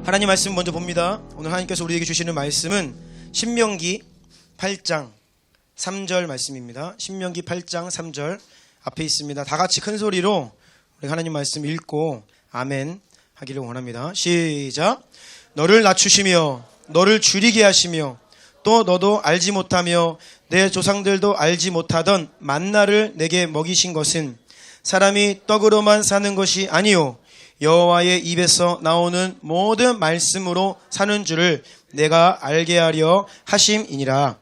하나님 말씀 먼저 봅니다. 오늘 하나님께서 우리에게 주시는 말씀은 신명기 8장 3절 말씀입니다. 신명기 8장 3절 앞에 있습니다. 다 같이 큰 소리로 우리 하나님 말씀 읽고 아멘 하기를 원합니다. 시작. 너를 낮추시며 너를 줄이게 하시며 또 너도 알지 못하며 내 조상들도 알지 못하던 만나를 내게 먹이신 것은 사람이 떡으로만 사는 것이 아니요 여호와의 입에서 나오는 모든 말씀으로 사는 줄을 내가 알게 하려 하심이니라.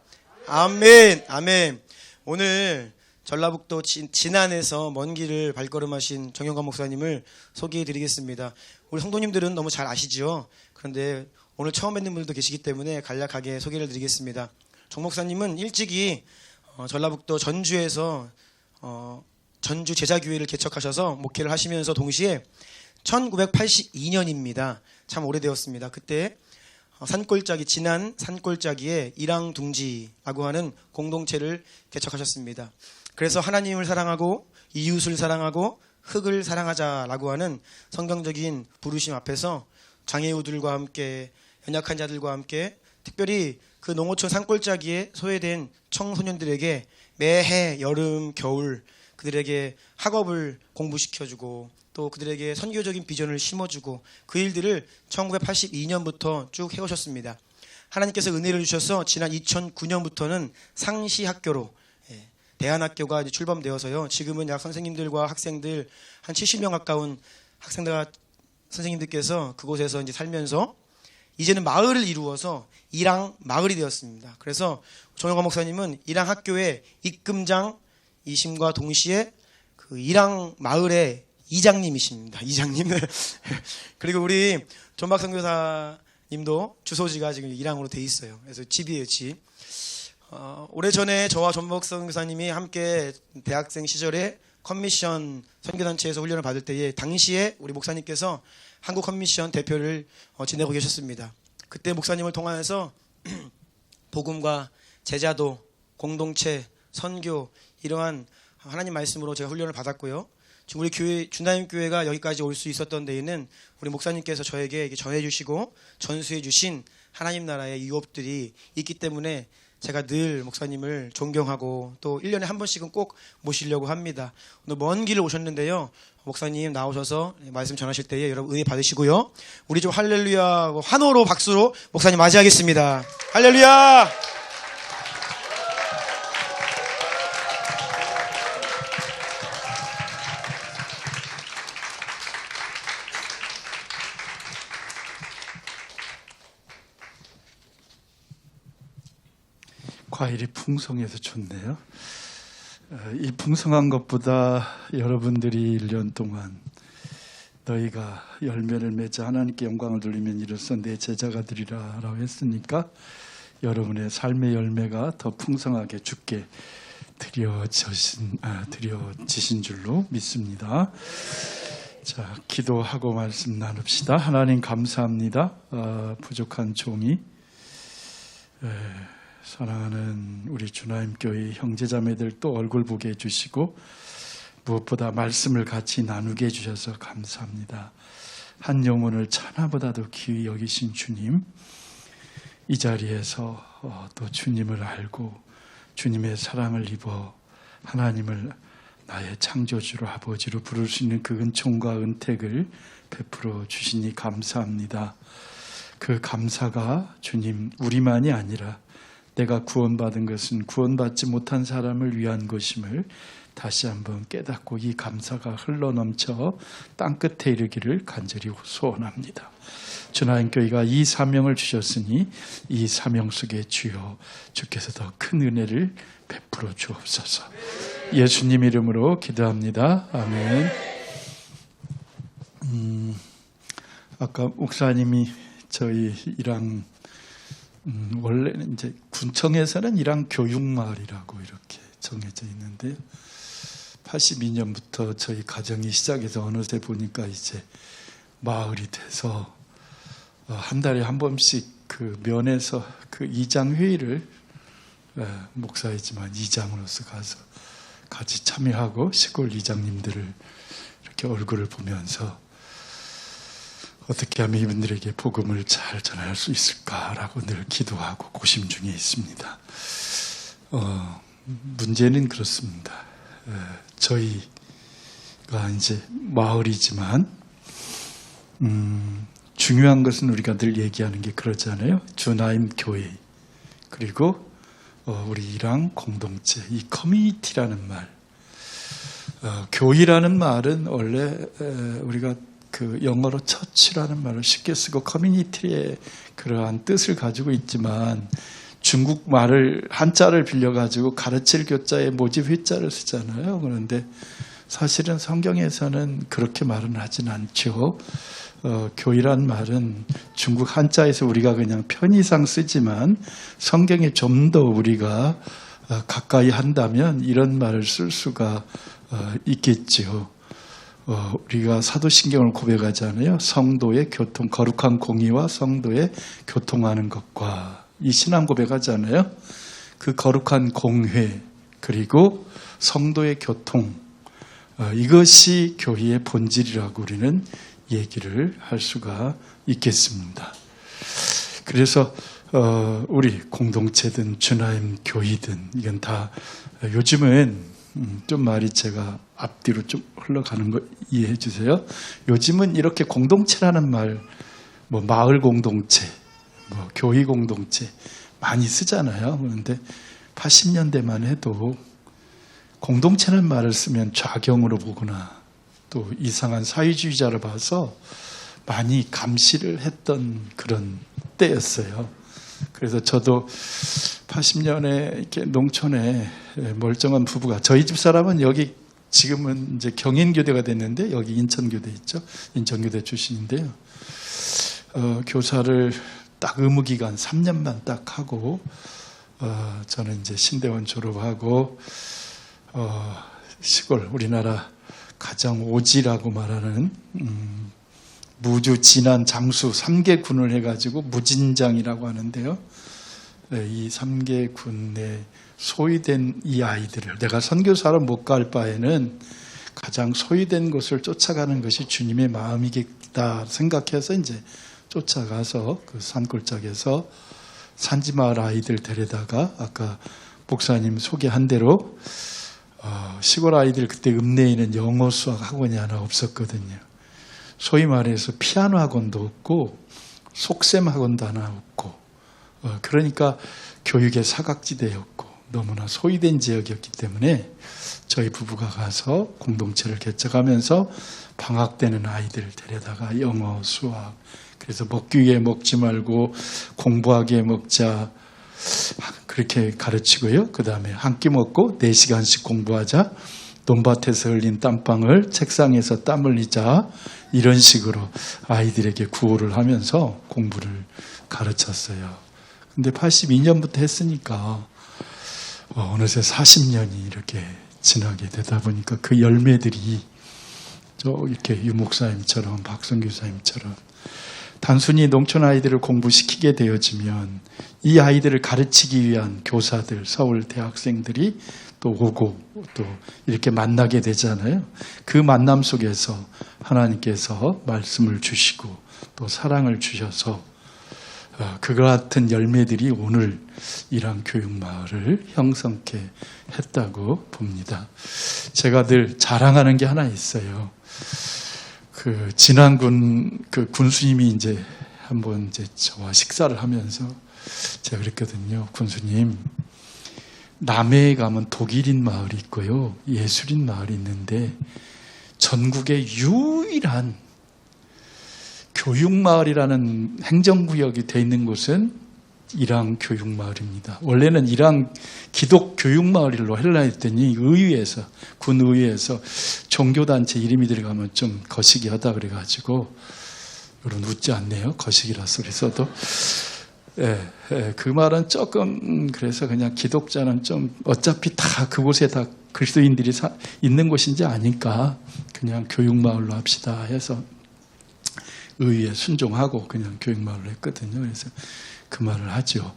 아멘. 아멘. 오늘 전라북도 진안에서 먼 길을 발걸음하신 정영관 목사님을 소개해드리겠습니다. 우리 성도님들은 너무 잘 아시죠? 그런데 오늘 처음 뵙는 분들도 계시기 때문에 간략하게 소개를 드리겠습니다. 정 목사님은 일찍이 전라북도 전주에서 전주 제자교회를 개척하셔서 목회를 하시면서 동시에 1982년입니다. 참 오래되었습니다. 그때 산골짜기 진안 산골짜기에 일항둥지라고 하는 공동체를 개척하셨습니다. 그래서 하나님을 사랑하고 이웃을 사랑하고 흙을 사랑하자라고 하는 성경적인 부르심 앞에서 장애우들과 함께 연약한 자들과 함께 특별히 그 농어촌 산골짜기에 소외된 청소년들에게 매해 여름 겨울 그들에게 학업을 공부시켜주고 또 그들에게 선교적인 비전을 심어주고 그 일들을 1982년부터 쭉 해오셨습니다. 하나님께서 은혜를 주셔서 지난 2009년부터는 상시학교로 대안학교가 이제 출범되어서요. 지금은 약 선생님들과 학생들 한 70명 가까운 학생들과 선생님들께서 그곳에서 이제 살면서 이제는 마을을 이루어서 일항 마을이 되었습니다. 그래서 정영관 목사님은 일항 학교의 입금장이심과 동시에 그 일항 마을의 이장님이십니다. 이장님. 그리고 우리 존박 선교사님도 주소지가 지금 일항으로 돼 있어요. 그래서 집이에요, 집. 오래전에 저와 존박 선교사님이 함께 대학생 시절에 컨미션 선교단체에서 훈련을 받을 때에 당시에 우리 목사님께서 한국 컨미션 대표를 지내고 계셨습니다. 그때 목사님을 통하여서 복음과 제자도, 공동체, 선교 이러한 하나님 말씀으로 제가 훈련을 받았고요. 지금 우리 교회 준다임 교회가 여기까지 올 수 있었던 데에는 우리 목사님께서 저에게 전해주시고 전수해주신 하나님 나라의 유업들이 있기 때문에 제가 늘 목사님을 존경하고 또 1년에 한 번씩은 꼭 모시려고 합니다. 오늘 먼 길을 오셨는데요. 목사님 나오셔서 말씀 전하실 때에 여러분 은혜 받으시고요. 우리 좀 할렐루야 환호로 박수로 목사님 맞이하겠습니다. 할렐루야. 과일이 풍성해서 좋네요. 이 풍성한 것보다 여러분들이 1년 동안 너희가 열매를 맺어 하나님께 영광을 돌리면 이로써 내 제자가 되리라 라고 했으니까 여러분의 삶의 열매가 더 풍성하게 주께 드려지신 줄로 믿습니다. 자, 기도하고 말씀 나눕시다. 하나님 감사합니다. 부족한 종이 사랑하는 우리 주나임교회 형제자매들 또 얼굴 보게 해주시고 무엇보다 말씀을 같이 나누게 해주셔서 감사합니다. 한 영혼을 천하보다도 귀히 여기신 주님, 이 자리에서 또 주님을 알고 주님의 사랑을 입어 하나님을 나의 창조주로 아버지로 부를 수 있는 그 은총과 은택을 베풀어 주시니 감사합니다. 그 감사가 주님 우리만이 아니라 내가 구원받은 것은 구원받지 못한 사람을 위한 것임을 다시 한번 깨닫고 이 감사가 흘러넘쳐 땅끝에 이르기를 간절히 소원합니다. 주나임교회가 이 사명을 주셨으니 이 사명 속에 주여 주께서 더 큰 은혜를 베풀어 주옵소서. 예수님 이름으로 기도합니다. 아멘. 아까 목사님이 저희 일항 원래는 이제 군청에서는 일항 교육마을이라고 이렇게 정해져 있는데요. 82년부터 저희 가정이 시작해서 어느새 보니까 이제 마을이 돼서 한 달에 한 번씩 그 면에서 그 이장 회의를 목사이지만 이장으로서 가서 같이 참여하고 시골 이장님들을 이렇게 얼굴을 보면서 어떻게 하면 이분들에게 복음을 잘 전할 수 있을까라고 늘 기도하고 고심 중에 있습니다. 문제는 그렇습니다. 저희가 이제 마을이지만 중요한 것은 우리가 늘 얘기하는 게 그러잖아요. 주나임 교회 그리고 우리 일왕 공동체, 이 커뮤니티라는 말. 교회라는 말은 원래 우리가 그 영어로 처치라는 말을 쉽게 쓰고 커뮤니티의 그러한 뜻을 가지고 있지만 중국 말을 한자를 빌려가지고 가르칠 교자에 모집 회자를 쓰잖아요. 그런데 사실은 성경에서는 그렇게 말은 하진 않죠. 교회란 말은 중국 한자에서 우리가 그냥 편의상 쓰지만 성경에 좀 더 우리가 가까이 한다면 이런 말을 쓸 수가 있겠죠. 우리가 사도신경을 고백하잖아요. 성도의 교통, 거룩한 공의와 성도의 교통하는 것과 이 신앙 고백하잖아요. 그 거룩한 공회 그리고 성도의 교통 이것이 교회의 본질이라고 우리는 얘기를 할 수가 있겠습니다. 그래서 우리 공동체든 주나임 교회든 이건 다 요즘은 좀 말이 제가 앞뒤로 좀 흘러가는 거 이해해 주세요. 요즘은 이렇게 공동체라는 말, 뭐 마을 공동체, 뭐 교회 공동체 많이 쓰잖아요. 그런데 80년대만 해도 공동체라는 말을 쓰면 좌경으로 보거나 또 이상한 사회주의자로 봐서 많이 감시를 했던 그런 때였어요. 그래서 저도 80년에 이렇게 농촌에 멀쩡한 부부가 저희 집 사람은 여기 지금은 이제 경인교대가 됐는데 여기 인천교대 있죠. 인천교대 출신인데요. 교사를 딱 의무기간 3년만 딱 하고 저는 이제 신대원 졸업하고 시골 우리나라 가장 오지라고 말하는 무주, 진안, 장수 3개 군을 해가지고 무진장이라고 하는데요. 이 3개 군에 소위된 이 아이들을 내가 선교사로 못 갈 바에는 가장 소위된 곳을 쫓아가는 것이 주님의 마음이겠다 생각해서 이제 쫓아가서 그 산골짜기에서 산지마을 아이들 데려다가 아까 목사님 소개한 대로 시골 아이들 그때 읍내에는 영어 수학 학원이 하나 없었거든요. 소위 말해서 피아노 학원도 없고 속셈 학원도 하나 없고 그러니까 교육의 사각지대였고 너무나 소외된 지역이었기 때문에 저희 부부가 가서 공동체를 개척하면서 방학 때는 아이들을 데려다가 영어, 수학 그래서 먹기 위해 먹지 말고 공부하기에 먹자 그렇게 가르치고요. 그 다음에 한 끼 먹고 4시간씩 공부하자. 논밭에서 흘린 땀방울 책상에서 땀 흘리자. 이런 식으로 아이들에게 구호를 하면서 공부를 가르쳤어요. 근데 82년부터 했으니까 어느새 40년이 이렇게 지나게 되다 보니까 그 열매들이 이렇게 유 목사님처럼 박성규 사님처럼 단순히 농촌 아이들을 공부시키게 되어지면 이 아이들을 가르치기 위한 교사들, 서울 대학생들이 또 오고 또 이렇게 만나게 되잖아요. 그 만남 속에서 하나님께서 말씀을 주시고 또 사랑을 주셔서 그와 같은 열매들이 오늘 일왕 교육마을을 형성케 했다고 봅니다. 제가 늘 자랑하는 게 하나 있어요. 그 진안군 그 군수님이 이제 한번 이제 저와 식사를 하면서 제가 그랬거든요. 군수님, 남해에 가면 독일인 마을이 있고요, 예술인 마을이 있는데 전국의 유일한 교육마을이라는 행정구역이 되어 있는 곳은 일왕 교육마을입니다. 원래는 일왕 기독교육마을로 하려 했더니 의회에서 군의회에서 종교단체 이름이 들어가면 좀 거시기하다 그래가지고 여러분 웃지 않네요. 거시기라서 그래서도 그 말은 조금 그래서 그냥 기독자는 좀 어차피 다 그곳에 다 그리스도인들이 있는 곳인지 아니까 그냥 교육마을로 합시다 해서 의회에 순종하고 그냥 교육마을로 했거든요. 그래서 그 말을 하죠.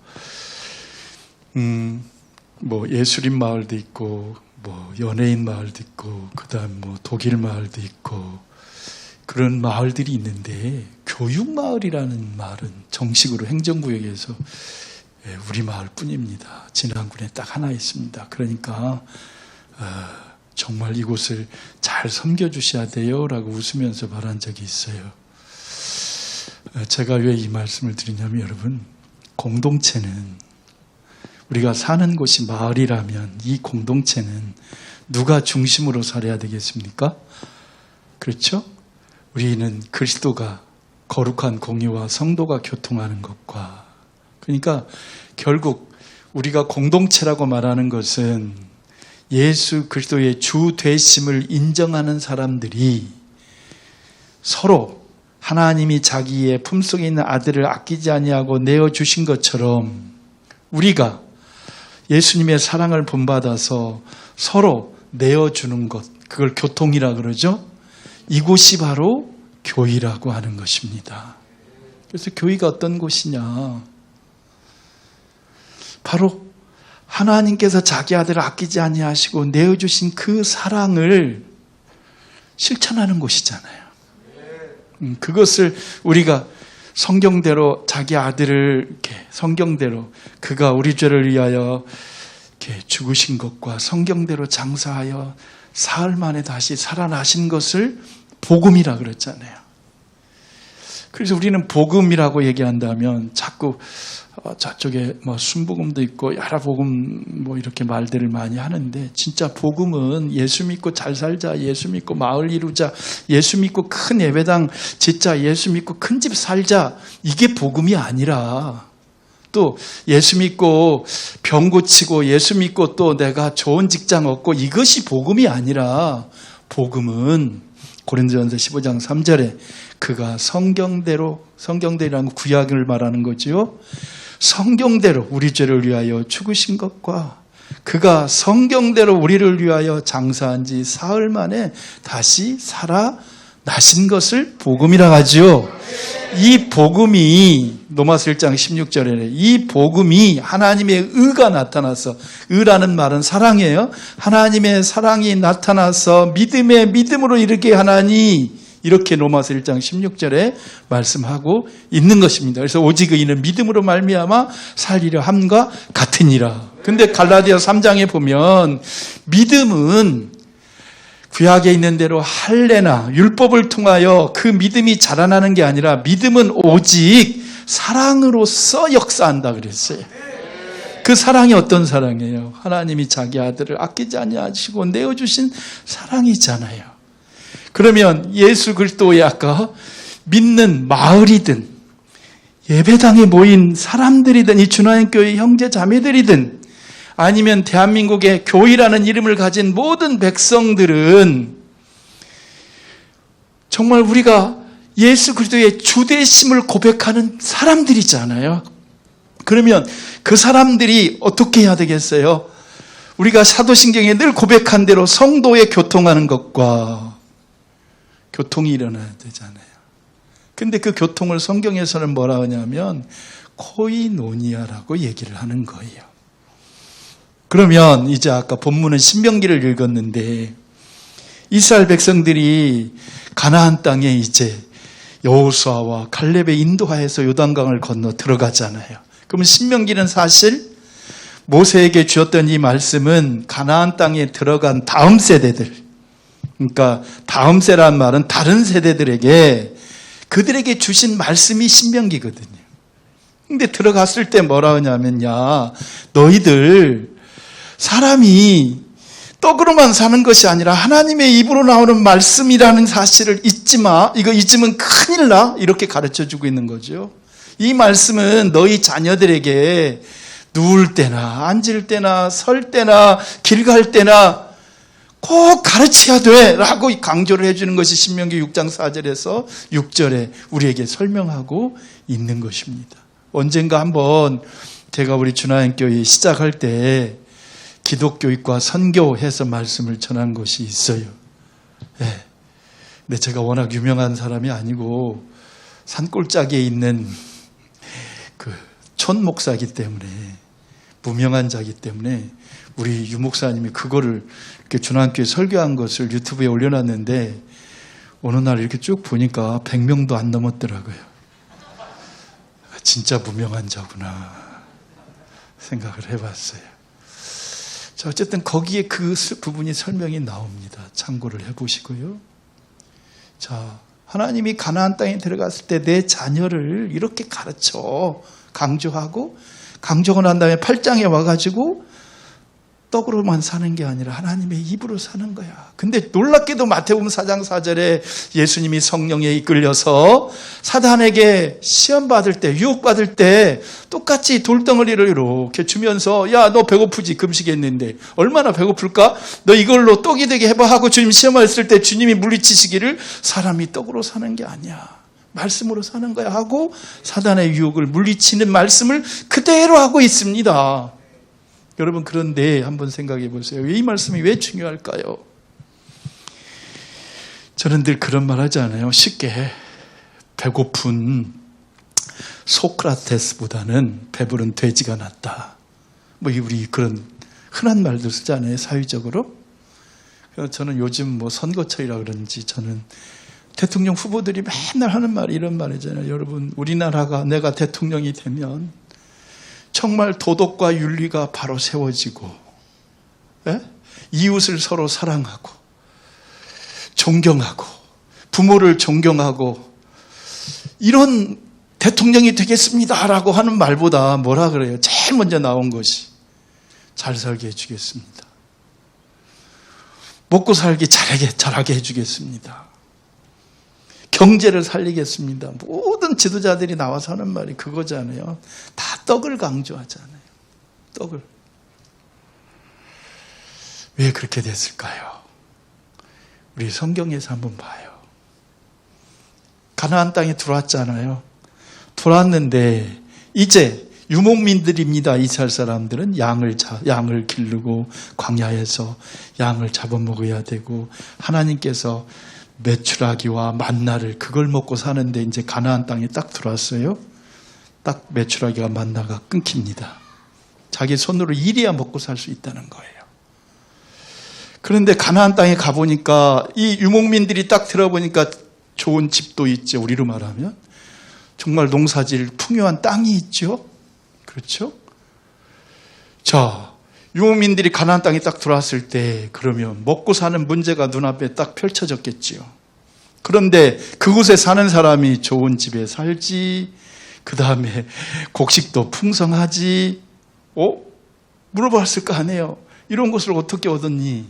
뭐 예술인 마을도 있고, 뭐 연예인 마을도 있고, 그다음 뭐 독일 마을도 있고 그런 마을들이 있는데 교육마을이라는 말은 정식으로 행정구역에서 우리 마을뿐입니다. 진안군에 딱 하나 있습니다. 그러니까 정말 이곳을 잘 섬겨주셔야 돼요 라고 웃으면서 말한 적이 있어요. 제가 왜 이 말씀을 드리냐면 여러분, 공동체는 우리가 사는 곳이 마을이라면 이 공동체는 누가 중심으로 살아야 되겠습니까? 그렇죠? 우리는 그리스도가 거룩한 공의와 성도가 교통하는 것과, 그러니까 결국 우리가 공동체라고 말하는 것은 예수 그리스도의 주 되심을 인정하는 사람들이 서로 하나님이 자기의 품속에 있는 아들을 아끼지 아니하고 내어주신 것처럼 우리가 예수님의 사랑을 본받아서 서로 내어주는 것, 그걸 교통이라 그러죠. 이곳이 바로 교회라고 하는 것입니다. 그래서 교회가 어떤 곳이냐, 바로 하나님께서 자기 아들을 아끼지 아니하시고 내어주신 그 사랑을 실천하는 곳이잖아요. 그것을 우리가 성경대로 자기 아들을 이렇게 성경대로 그가 우리 죄를 위하여 이렇게 죽으신 것과 성경대로 장사하여 사흘 만에 다시 살아나신 것을 복음이라 그랬잖아요. 그래서 우리는 복음이라고 얘기한다면 자꾸 저쪽에 뭐 순복음도 있고 여러 복음 뭐 이렇게 말들을 많이 하는데, 진짜 복음은 예수 믿고 잘 살자, 예수 믿고 마을 이루자, 예수 믿고 큰 예배당 짓자, 예수 믿고 큰 집 살자, 이게 복음이 아니라, 또 예수 믿고 병 고치고 예수 믿고 또 내가 좋은 직장 얻고, 이것이 복음이 아니라, 복음은 고린도전서 15장 3절에 그가 성경대로라는 구약을 말하는 거지요. 성경대로 우리 죄를 위하여 죽으신 것과 그가 성경대로 우리를 위하여 장사한 지 사흘 만에 다시 살아나신 것을 복음이라고 하지요. 이 복음이 로마서 1장 16절에 이 복음이 하나님의 의가 나타나서, 의라는 말은 사랑이에요. 하나님의 사랑이 나타나서 믿음으로 이르게 하나니, 이렇게 로마서 1장 16절에 말씀하고 있는 것입니다. 그래서 오직 의인은 믿음으로 말미암아 살리려 함과 같으니라. 근데 갈라디아 3장에 보면 믿음은 구약에 있는 대로 할례나 율법을 통하여 그 믿음이 자라나는 게 아니라 믿음은 오직 사랑으로서 역사한다 그랬어요. 그 사랑이 어떤 사랑이에요? 하나님이 자기 아들을 아끼지 아니하시고 내어주신 사랑이잖아요. 그러면 예수 그리스도의 아까 믿는 마을이든 예배당에 모인 사람들이든 이 주나인교회 형제 자매들이든 아니면 대한민국의 교회라는 이름을 가진 모든 백성들은 정말 우리가 예수 그리스도의 주되심을 고백하는 사람들이잖아요. 그러면 그 사람들이 어떻게 해야 되겠어요? 우리가 사도신경에 늘 고백한 대로 성도의 교통하는 것과 교통이 일어나야 되잖아요. 근데 그 교통을 성경에서는 뭐라 하냐면 코이노니아라고 얘기를 하는 거예요. 그러면 이제 아까 본문은 신명기를 읽었는데 이스라엘 백성들이 가나안 땅에 이제 여호수아와 칼렙의 인도하에서 요단강을 건너 들어가잖아요. 그러면 신명기는 사실 모세에게 주었던 이 말씀은 가나안 땅에 들어간 다음 세대들, 그러니까 다음 세라는 말은 다른 세대들에게 그들에게 주신 말씀이 신명기거든요. 근데 들어갔을 때 뭐라 하냐면, 야, 너희들 사람이 떡으로만 사는 것이 아니라 하나님의 입으로 나오는 말씀이라는 사실을 잊지 마. 이거 잊으면 큰일 나. 이렇게 가르쳐주고 있는 거죠. 이 말씀은 너희 자녀들에게 누울 때나 앉을 때나 설 때나 길 갈 때나 꼭 가르쳐야 돼 라고 강조를 해주는 것이 신명기 6장 4절에서 6절에 우리에게 설명하고 있는 것입니다. 언젠가 한번 제가 우리 주나인교회 시작할 때 기독교육과 선교해서 말씀을 전한 것이 있어요. 네. 근데 제가 워낙 유명한 사람이 아니고 산골짜기에 있는 그 촌목사이기 때문에, 무명한 자이기 때문에 우리 유 목사님이 그거를 이렇게 주나인교회 설교한 것을 유튜브에 올려놨는데 어느 날 이렇게 쭉 보니까 100명도 안 넘었더라고요. 진짜 무명한 자구나 생각을 해봤어요. 자, 어쨌든 거기에 그 부분이 설명이 나옵니다. 참고를 해보시고요. 자, 하나님이 가나안 땅에 들어갔을 때 내 자녀를 이렇게 가르쳐 강조하고 난 다음에 8장에 와가지고 떡으로만 사는 게 아니라 하나님의 입으로 사는 거야. 근데 놀랍게도 마태복음 4장 4절에 예수님이 성령에 이끌려서 사단에게 시험받을 때, 유혹받을 때 똑같이 돌덩어리를 이렇게 주면서 야, 너 배고프지? 금식했는데 얼마나 배고플까? 너 이걸로 떡이 되게 해봐 하고 주님 시험했을 때 주님이 물리치시기를 사람이 떡으로 사는 게 아니야. 말씀으로 사는 거야 하고 사단의 유혹을 물리치는 말씀을 그대로 하고 있습니다. 여러분, 그런데 한번 생각해 보세요. 이 말씀이 왜 중요할까요? 저는 늘 그런 말 하지 않아요? 쉽게 배고픈 소크라테스보다는 배부른 돼지가 낫다. 뭐 우리 그런 흔한 말도 쓰잖아요, 사회적으로. 그래서 저는 요즘 뭐 선거철이라 그런지 저는 대통령 후보들이 맨날 하는 말이 이런 말이잖아요. 여러분, 우리나라가 내가 대통령이 되면 정말 도덕과 윤리가 바로 세워지고, 예? 이웃을 서로 사랑하고 존경하고 부모를 존경하고 이런 대통령이 되겠습니다라고 하는 말보다 뭐라 그래요? 제일 먼저 나온 것이 잘 살게 해주겠습니다. 먹고 살기 잘하게 해주겠습니다. 경제를 살리겠습니다. 모든 지도자들이 나와서 하는 말이 그거잖아요. 다 떡을 강조하잖아요. 떡을. 왜 그렇게 됐을까요? 우리 성경에서 한번 봐요. 가나안 땅에 들어왔잖아요. 들어왔는데 이제 유목민들입니다. 이스라엘 사람들은 양을 기르고 광야에서 양을 잡아먹어야 되고 하나님께서 메추라기와 만나를 그걸 먹고 사는데 이제 가나안 땅에 딱 들어왔어요. 딱 메추라기와 만나가 끊깁니다. 자기 손으로 일해야 먹고 살 수 있다는 거예요. 그런데 가나안 땅에 가보니까 이 유목민들이 딱 들어보니까 좋은 집도 있죠. 우리로 말하면 정말 농사질 풍요한 땅이 있죠. 그렇죠? 자, 유목민들이 가나안 땅에 딱 들어왔을 때 그러면 먹고 사는 문제가 눈앞에 딱 펼쳐졌겠지요. 그런데 그곳에 사는 사람이 좋은 집에 살지, 그 다음에 곡식도 풍성하지, 물어봤을 거 아니에요. 이런 것을 어떻게 얻었니?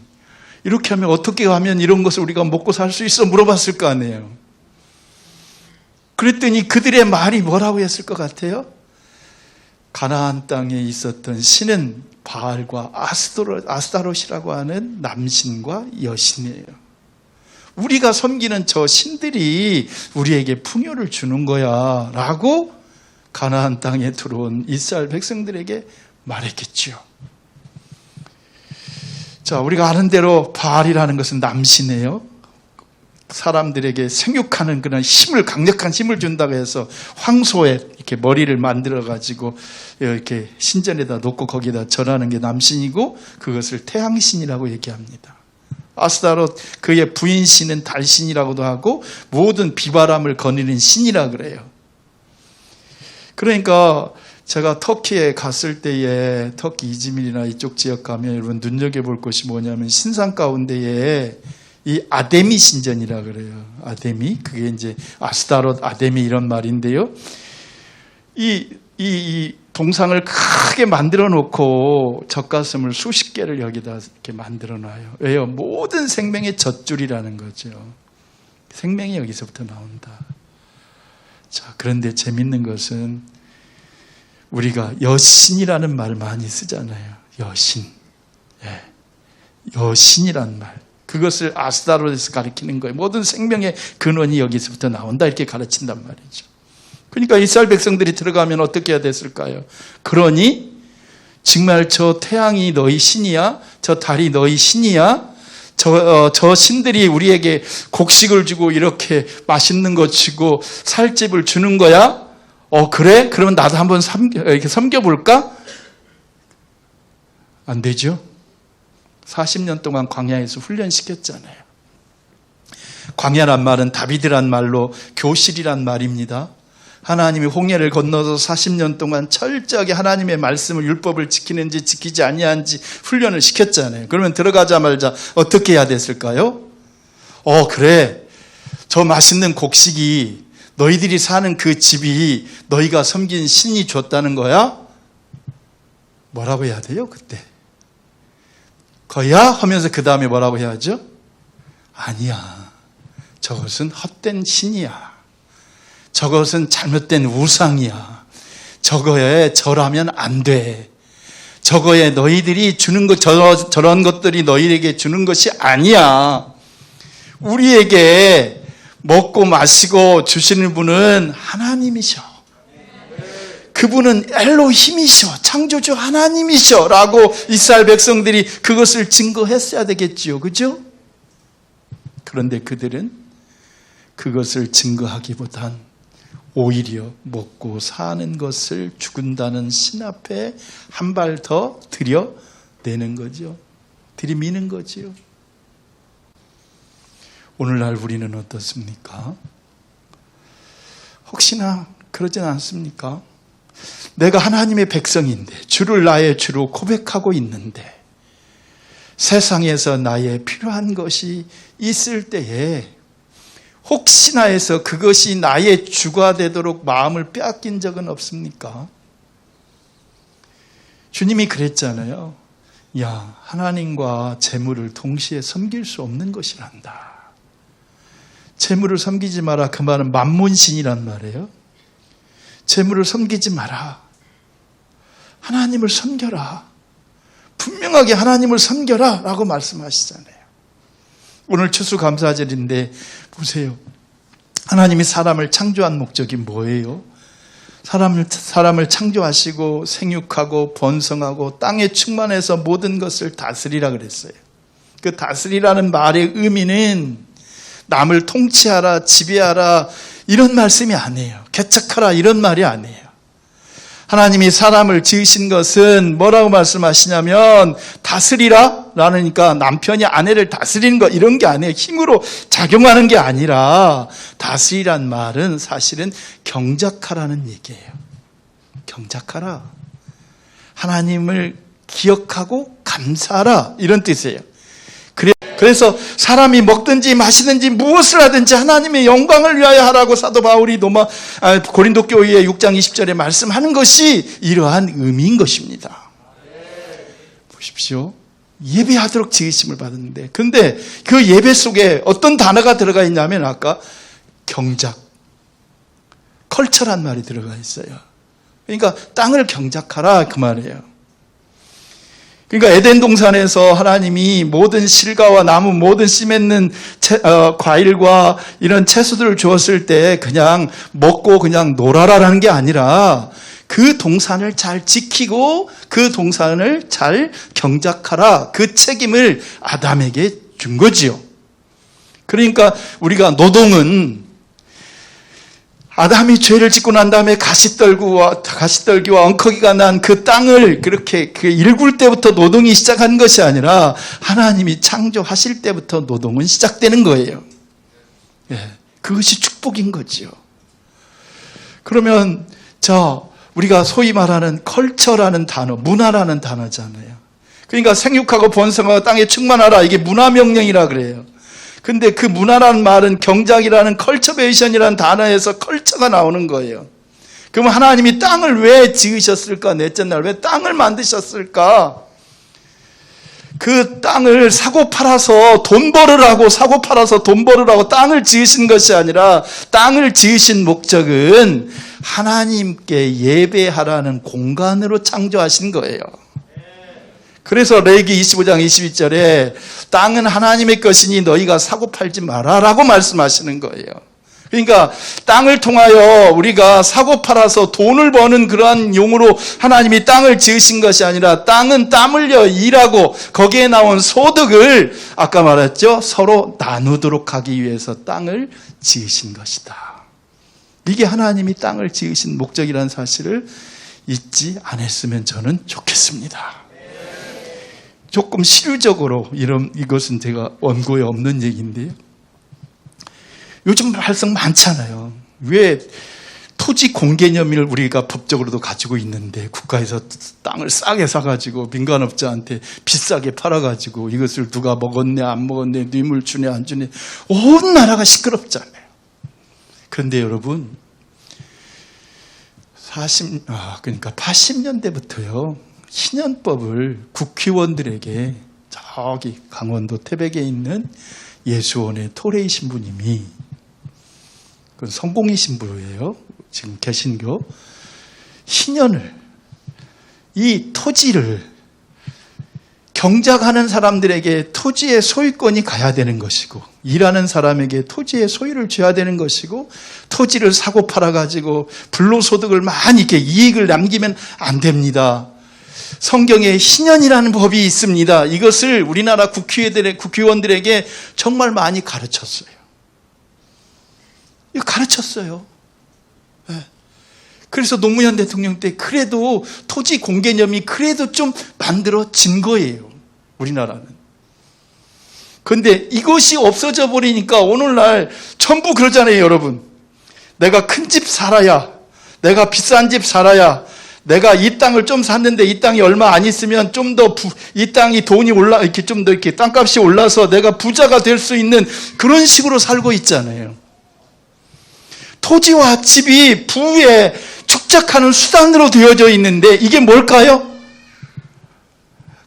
이렇게 하면 어떻게 하면 이런 것을 우리가 먹고 살 수 있어? 물어봤을 거 아니에요. 그랬더니 그들의 말이 뭐라고 했을 것 같아요? 가나안 땅에 있었던 신은 바알과 아스타롯이라고 하는 남신과 여신이에요. 우리가 섬기는 저 신들이 우리에게 풍요를 주는 거야 라고 가나안 땅에 들어온 이스라엘 백성들에게 말했겠죠. 자, 우리가 아는 대로 바알이라는 것은 남신이에요. 사람들에게 생육하는 그런 힘을, 강력한 힘을 준다고 해서 황소에 이렇게 머리를 만들어가지고 이렇게 신전에다 놓고 거기다 절하는 게 남신이고 그것을 태양신이라고 얘기합니다. 아스타롯, 그의 부인신은 달신이라고도 하고 모든 비바람을 거느리는 신이라 그래요. 그러니까 제가 터키에 갔을 때에 터키 이즈밀이나 이쪽 지역 가면 여러분 눈여겨볼 것이 뭐냐면 신상 가운데에 이 아데미 신전이라 그래요. 아데미. 그게 이제 아스타롯, 아데미 이런 말인데요. 이 동상을 크게 만들어 놓고 젖가슴을 수십 개를 여기다 이렇게 만들어 놔요. 왜요? 모든 생명의 젖줄이라는 거죠. 생명이 여기서부터 나온다. 자, 그런데 재밌는 것은 우리가 여신이라는 말 많이 쓰잖아요. 여신. 예. 여신이라는 말. 그것을 아스타롯에서 가리키는 거예요. 모든 생명의 근원이 여기서부터 나온다 이렇게 가르친단 말이죠. 그러니까 이스라엘 백성들이 들어가면 어떻게 해야 됐을까요? 그러니 정말 저 태양이 너희 신이야? 저 달이 너희 신이야? 저 신들이 우리에게 곡식을 주고 이렇게 맛있는 거 주고 살집을 주는 거야? 그래? 그러면 나도 한번 이렇게 섬겨볼까? 안 되죠? 40년 동안 광야에서 훈련시켰잖아요. 광야란 말은 다비드란 말로 교실이란 말입니다. 하나님이 홍해를 건너서 40년 동안 철저하게 하나님의 말씀을 율법을 지키는지 지키지 아니한지 훈련을 시켰잖아요. 그러면 들어가자마자 어떻게 해야 됐을까요? 그래. 저 맛있는 곡식이 너희들이 사는 그 집이 너희가 섬긴 신이 줬다는 거야? 뭐라고 해야 돼요? 그때. 거야? 하면서 그 다음에 뭐라고 해야죠? 아니야. 저것은 헛된 신이야. 저것은 잘못된 우상이야. 저거에 절하면 안 돼. 저거에 너희들이 주는 것, 저런 것들이 너희에게 주는 것이 아니야. 우리에게 먹고 마시고 주시는 분은 하나님이셔. 그분은 엘로힘이셔. 창조주 하나님이셔. 라고 이스라엘 백성들이 그것을 증거했어야 되겠지요. 그죠? 그런데 그들은 그것을 증거하기보단 오히려 먹고 사는 것을 죽은다는 신 앞에 한 발 더 들여내는 거죠. 들이미는 거지요. 오늘날 우리는 어떻습니까? 혹시나 그러진 않습니까? 내가 하나님의 백성인데 주를 나의 주로 고백하고 있는데 세상에서 나의 필요한 것이 있을 때에 혹시나 해서 그것이 나의 주가 되도록 마음을 빼앗긴 적은 없습니까? 주님이 그랬잖아요. 야, 하나님과 재물을 동시에 섬길 수 없는 것이란다. 재물을 섬기지 마라. 그 말은 만몬신이란 말이에요. 재물을 섬기지 마라. 하나님을 섬겨라. 분명하게 하나님을 섬겨라 라고 말씀하시잖아요. 오늘 추수감사절인데 보세요. 하나님이 사람을 창조한 목적이 뭐예요? 사람을 창조하시고 생육하고 번성하고 땅에 충만해서 모든 것을 다스리라 그랬어요. 그 다스리라는 말의 의미는 남을 통치하라, 지배하라 이런 말씀이 아니에요. 개척하라 이런 말이 아니에요. 하나님이 사람을 지으신 것은 뭐라고 말씀하시냐면 다스리라 라니까 남편이 아내를 다스리는 것 이런 게 아니에요. 힘으로 작용하는 게 아니라 다스리란 말은 사실은 경작하라는 얘기예요. 경작하라. 하나님을 기억하고 감사하라 이런 뜻이에요. 그래서 사람이 먹든지 마시든지 무엇을 하든지 하나님의 영광을 위하여 하라고 사도 바울이 고린도 교회의 6장 20절에 말씀하는 것이 이러한 의미인 것입니다. 보십시오. 예배하도록 지으심을 받았는데 그런데 그 예배 속에 어떤 단어가 들어가 있냐면 아까 경작, 컬처란 말이 들어가 있어요. 그러니까 땅을 경작하라 그 말이에요. 그러니까 에덴 동산에서 하나님이 모든 실과와 나무, 모든 씨 맺는 과일과 이런 채소들을 주었을 때 그냥 먹고 그냥 놀아라라는 게 아니라 그 동산을 잘 지키고 그 동산을 잘 경작하라. 그 책임을 아담에게 준 거지요. 그러니까 우리가 노동은 아담이 죄를 짓고 난 다음에 가시떨기와 엉커기가 난 그 땅을 그렇게 일굴 때부터 노동이 시작한 것이 아니라 하나님이 창조하실 때부터 노동은 시작되는 거예요. 예, 그것이 축복인 거지요. 그러면 우리가 소위 말하는 컬처라는 단어, 문화라는 단어잖아요. 그러니까 생육하고 번성하고 땅에 충만하라 이게 문화명령이라 그래요. 근데 그 문화라는 말은 경작이라는 컬처베이션이라는 단어에서 컬처가 나오는 거예요. 그럼 하나님이 땅을 왜 지으셨을까? 넷째 날 왜 땅을 만드셨을까? 그 땅을 사고 팔아서 돈 벌으라고 땅을 지으신 것이 아니라 땅을 지으신 목적은 하나님께 예배하라는 공간으로 창조하신 거예요. 그래서 레위기 25장 22절에 땅은 하나님의 것이니 너희가 사고 팔지 마라 라고 말씀하시는 거예요. 그러니까 땅을 통하여 우리가 사고 팔아서 돈을 버는 그러한 용으로 하나님이 땅을 지으신 것이 아니라 땅은 땀 흘려 일하고 거기에 나온 소득을 아까 말했죠. 서로 나누도록 하기 위해서 땅을 지으신 것이다. 이게 하나님이 땅을 지으신 목적이라는 사실을 잊지 않았으면 저는 좋겠습니다. 조금 실효적으로 이것은 제가 원고에 없는 얘기인데요. 요즘 발성 많잖아요. 왜 토지 공개념을 우리가 법적으로도 가지고 있는데 국가에서 땅을 싸게 사가지고 민간업자한테 비싸게 팔아가지고 이것을 누가 먹었네 안 먹었네 뇌물 주네 안 주네 온 나라가 시끄럽잖아요. 그런데 여러분 그러니까 80년대부터요 신현법을 국회의원들에게 저기 강원도 태백에 있는 예수원의 토레이 신부님이 그건 성공의 신부예요. 지금 개신교 신현을 이 토지를 경작하는 사람들에게 토지의 소유권이 가야 되는 것이고 일하는 사람에게 토지의 소유를 줘야 되는 것이고 토지를 사고 팔아가지고 불로소득을 많이 이렇게 이익을 남기면 안 됩니다. 성경에 신현이라는 법이 있습니다. 이것을 우리나라 국회의원들에게 정말 많이 가르쳤어요. 이거 가르쳤어요. 네. 그래서 노무현 대통령 때 그래도 토지 공개념이 그래도 좀 만들어진 거예요. 우리나라는. 그런데 이것이 없어져 버리니까 오늘날 전부 그러잖아요, 여러분. 내가 큰 집 살아야, 내가 비싼 집 살아야, 내가 이 땅을 좀 샀는데 이 땅이 얼마 안 있으면 좀 더 이 땅이 돈이 이렇게 좀 더 이렇게 땅값이 올라서 내가 부자가 될 수 있는 그런 식으로 살고 있잖아요. 토지와 집이 부에 축적하는 수단으로 되어져 있는데 이게 뭘까요?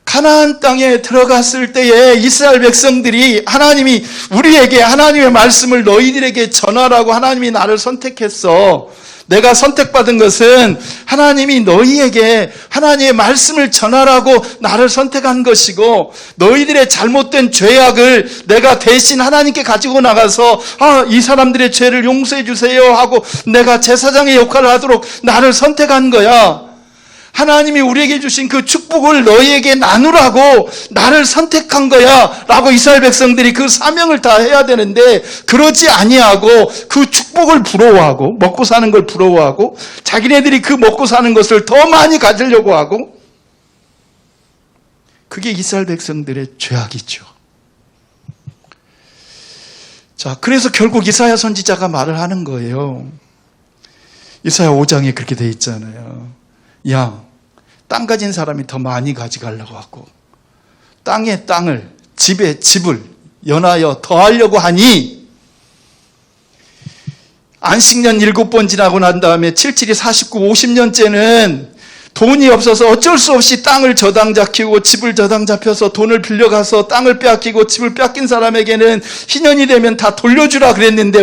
가나안 땅에 들어갔을 때에 이스라엘 백성들이 하나님이 우리에게 하나님의 말씀을 너희들에게 전하라고 하나님이 나를 선택했어. 내가 선택받은 것은 하나님이 너희에게 하나님의 말씀을 전하라고 나를 선택한 것이고 너희들의 잘못된 죄악을 내가 대신 하나님께 가지고 나가서 이 사람들의 죄를 용서해 주세요 하고 내가 제사장의 역할을 하도록 나를 선택한 거야. 하나님이 우리에게 주신 그 축복을 너희에게 나누라고 나를 선택한 거야 라고 이스라엘 백성들이 그 사명을 다 해야 되는데 그러지 아니하고 그 축복을 부러워하고 먹고 사는 걸 부러워하고 자기네들이 그 먹고 사는 것을 더 많이 가지려고 하고 그게 이스라엘 백성들의 죄악이죠. 자, 그래서 결국 이사야 선지자가 말을 하는 거예요. 이사야 5장에 그렇게 돼 있잖아요. 땅 가진 사람이 더 많이 가져가려고 하고 땅에 땅을 집에 집을 연하여 더하려고 하니 안식년 7번 지나고 난 다음에 77이 49, 50년째는 돈이 없어서 어쩔 수 없이 땅을 저당 잡히고 집을 저당 잡혀서 돈을 빌려가서 땅을 빼앗기고 집을 빼앗긴 사람에게는 희년이 되면 다 돌려주라 그랬는데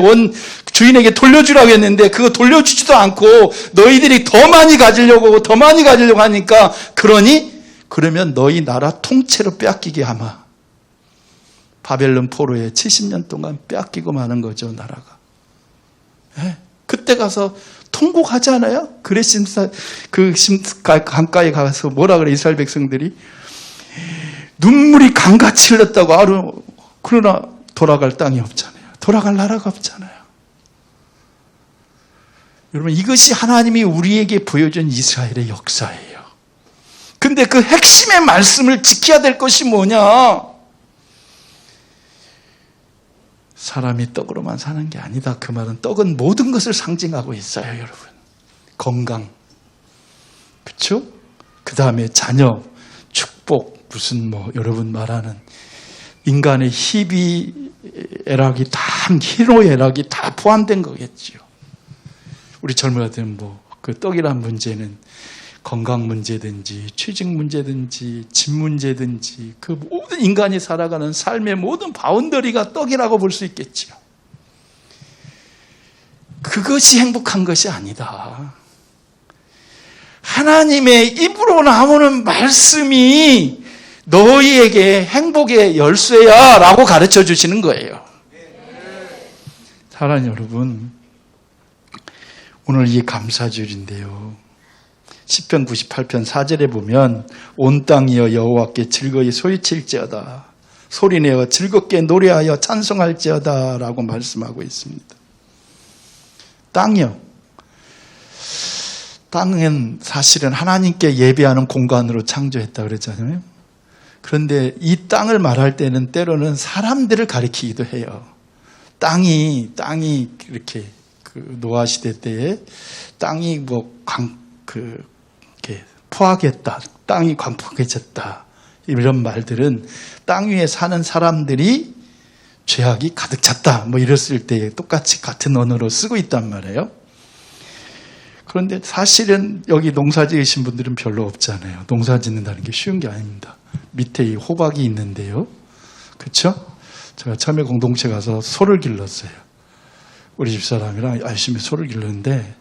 주인에게 돌려주라고 했는데 그거 돌려주지도 않고 너희들이 더 많이 가지려고 하니까 그러면 너희 나라 통째로 빼앗기게 하마. 바벨론 포로에 70년 동안 빼앗기고 마는 거죠, 나라가. 네? 그때 가서 통곡하지 않아요? 강가에 가서 뭐라 그래, 이스라엘 백성들이? 눈물이 강같이 흘렀다고 그러나 돌아갈 땅이 없잖아요. 돌아갈 나라가 없잖아요. 여러분, 이것이 하나님이 우리에게 보여준 이스라엘의 역사예요. 근데 그 핵심의 말씀을 지켜야 될 것이 뭐냐? 사람이 떡으로만 사는 게 아니다. 그 말은 떡은 모든 것을 상징하고 있어요, 여러분. 건강, 그렇죠? 그 다음에 자녀, 축복, 여러분 말하는 인간의 희비애락이 희노애락이 다 포함된 거겠죠. 우리 젊은이들은 그 떡이란 문제는 건강 문제든지 취직 문제든지 집 문제든지 그 모든 인간이 살아가는 삶의 모든 바운더리가 떡이라고 볼 수 있겠죠. 그것이 행복한 것이 아니다. 하나님의 입으로 나오는 말씀이 너희에게 행복의 열쇠야 라고 가르쳐 주시는 거예요. 사랑하는 여러분, 오늘 이 감사절인데요. 시편 98편 4절에 보면 온 땅이여 여호와께 즐거이 소리칠지어다. 소리내어 즐겁게 노래하여 찬송할지어다 라고 말씀하고 있습니다. 땅이요. 땅은 사실은 하나님께 예배하는 공간으로 창조했다 그랬잖아요. 그런데 이 땅을 말할 때는 때로는 사람들을 가리키기도 해요. 땅이 이렇게 그 노아 시대 때에 땅이 이렇게 포악했다, 땅이 광폭해졌다, 이런 말들은 땅 위에 사는 사람들이 죄악이 가득 찼다, 이랬을 때 똑같이 같은 언어로 쓰고 있단 말이에요. 그런데 사실은 여기 농사 지으신 분들은 별로 없잖아요. 농사 짓는다는 게 쉬운 게 아닙니다. 밑에 이 호박이 있는데요. 그렇죠? 제가 처음에 공동체 가서 소를 길렀어요. 우리 집사람이랑 열심히 소를 길렀는데